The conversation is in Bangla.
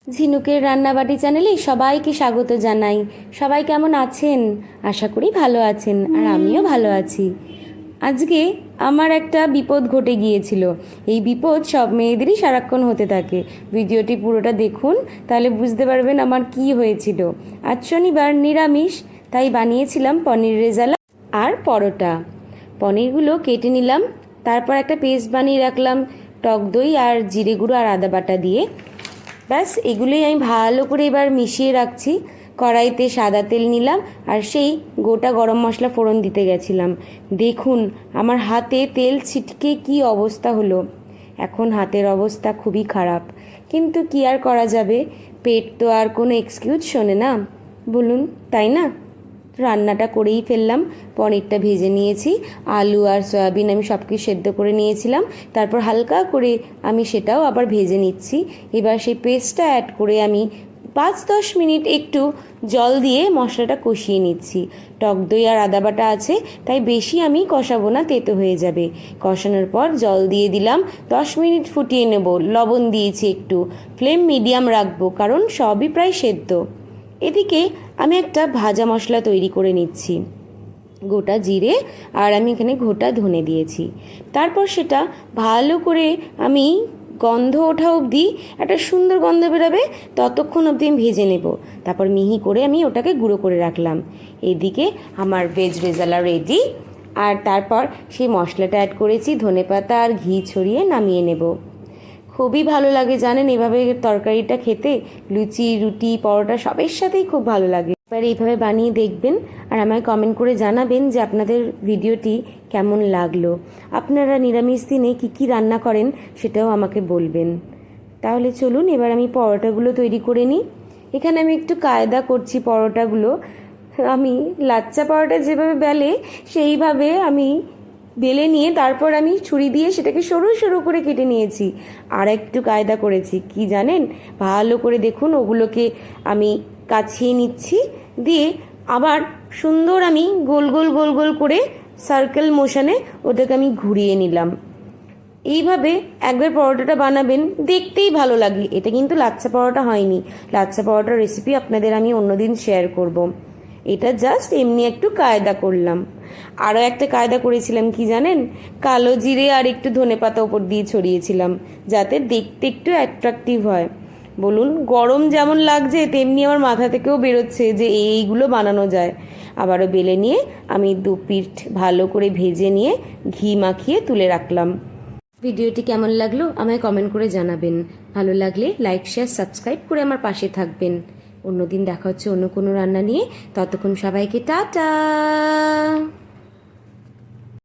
ঝিনুকের রান্নাবাটি চ্যানেলে সবাইকে স্বাগত জানাই। সবাই কেমন আছেন? আশা করি ভালো আছেন, আর আমিও ভালো আছি। আজকে আমার একটা বিপদ ঘটে গিয়েছিল। এই বিপদ সব মেয়েদেরই সারাক্ষণ হতে থাকে। ভিডিওটি পুরোটা দেখুন, তাহলে বুঝতে পারবেন আমার কি হয়েছিল। আজ শনিবার, নিরামিষ, তাই বানিয়েছিলাম পনির রেজালা আর পরোটা। পনিরগুলো কেটে নিলাম, তারপর একটা পেস্ট বানিয়ে রাখলাম টক দই আর জিরে গুঁড়ো আর আদা বাটা দিয়ে। ব্যাস এগুলোই আমি ভালো করে এবার মিশিয়ে রাখছি। কড়াইতে সাদা তেল নিলাম আর সেই গোটা গরম মশলা ফোড়ন দিতে গেছিলাম। দেখুন আমার হাতে তেল ছিটকে কি অবস্থা হলো। এখন হাতের অবস্থা খুবই খারাপ, কিন্তু কি আর করা যাবে, পেট তো আর কোনো এক্সকিউজ শোনে না, বলুন তাই না? রান্নাটা করেই ফেললাম। পনিরটা ভেজে নিয়েছি, আলু আর সয়াবিন আমি সব কিছু সেদ্ধ করে নিয়েছিলাম, তারপর হালকা করে আমি সেটাও আবার ভেজে নিচ্ছি। এবার সেই পেস্টটা অ্যাড করে আমি 5-10 মিনিট একটু জল দিয়ে মশলাটা কষিয়ে নিচ্ছি। টক দই আর আদা বাটা আছে, তাই বেশি আমি কষাবো না, তেতো হয়ে যাবে। কষানোর পর জল দিয়ে দিলাম, 10 মিনিট ফুটিয়ে নেব। লবণ দিয়েছি একটু, ফ্লেম মিডিয়াম রাখবো কারণ সবই প্রায় সেদ্ধ। এদিকে আমি একটা ভাজা মশলা তৈরি করে নিচ্ছি। গোটা জিরে আর আমি এখানে গোটা ধনে দিয়েছি। তারপর সেটা ভালো করে আমি গন্ধ ওঠা অবধি, একটা সুন্দর গন্ধ বেরোবে ততক্ষণ অবধি আমি ভেজে নেব। তারপর মিহি করে আমি ওটাকে গুঁড়ো করে রাখলাম। এদিকে আমার ভেজ রেজালা রেডি। আর তারপর সেই মশলাটা অ্যাড করেছি, ধনেপাতা আর ঘি ছড়িয়ে নামিয়ে নেব। খুবই ভালো লাগে জানেন এভাবে তরকারিটা খেতে, লুচি, রুটি, পরোটা সবের সাথেই খুব ভালো লাগে। এবার এইভাবে বানিয়ে দেখবেন আর আমায় কমেন্ট করে জানাবেন যে আপনাদের ভিডিওটি কেমন লাগলো। আপনারা নিরামিষ দিনে কী কী রান্না করেন সেটাও আমাকে বলবেন। তাহলে চলুন এবার আমি পরোটাগুলো তৈরি করে নিই। এখানে আমি একটু কায়দা করছি পরোটাগুলো। আমি লাচ্চা পরোটা যেভাবে বেলে সেইভাবে আমি বেলে নিয়ে তারপর আমি ছুরি দিয়ে সেটাকে সরু সরু করে কেটে নিয়েছি। আর একটু কায়দা করেছি কি জানেন, ভালো করে দেখুন, ওগুলোকে আমি কাছিয়ে নিচ্ছি, দিয়ে আবার সুন্দর আমি গোল গোল গোল গোল করে সার্কেল মোশনে ওটাকে আমি ঘুরিয়ে নিলাম। এইভাবে একবার পরোটাটা বানাবেন, দেখতেই ভালো লাগে। এটা কিন্তু লাচ্ছা পরোটা হয়নি, লাচ্ছা পরোটার রেসিপি আপনাদের আমি অন্যদিন শেয়ার করব। এটা জাস্ট এমনি একটু কায়দা করলাম। আরও একটা কায়দা করেছিলাম কি জানেন, কালো জিরে আর একটু ধনেপাতা ওপর দিয়ে ছড়িয়েছিলাম যাতে দেখতে একটু অ্যাট্রাকটিভ হয়। বলুন গরম যেমন লাগছে তেমনি আমার মাথা থেকেও বেরোচ্ছে যে এইগুলো বানানো যায়। আবারও বেলে নিয়ে আমি 2 পিঠ ভালো করে ভেজে নিয়ে ঘি মাখিয়ে তুলে রাখলাম। ভিডিওটি কেমন লাগলো আমায় কমেন্ট করে জানাবেন। ভালো লাগলে লাইক, শেয়ার, সাবস্ক্রাইব করে আমার পাশে থাকবেন। অন্যদিন দেখা হচ্ছে অন্য কোনো রান্না নিয়ে। ততক্ষণ সবাইকে টাটা।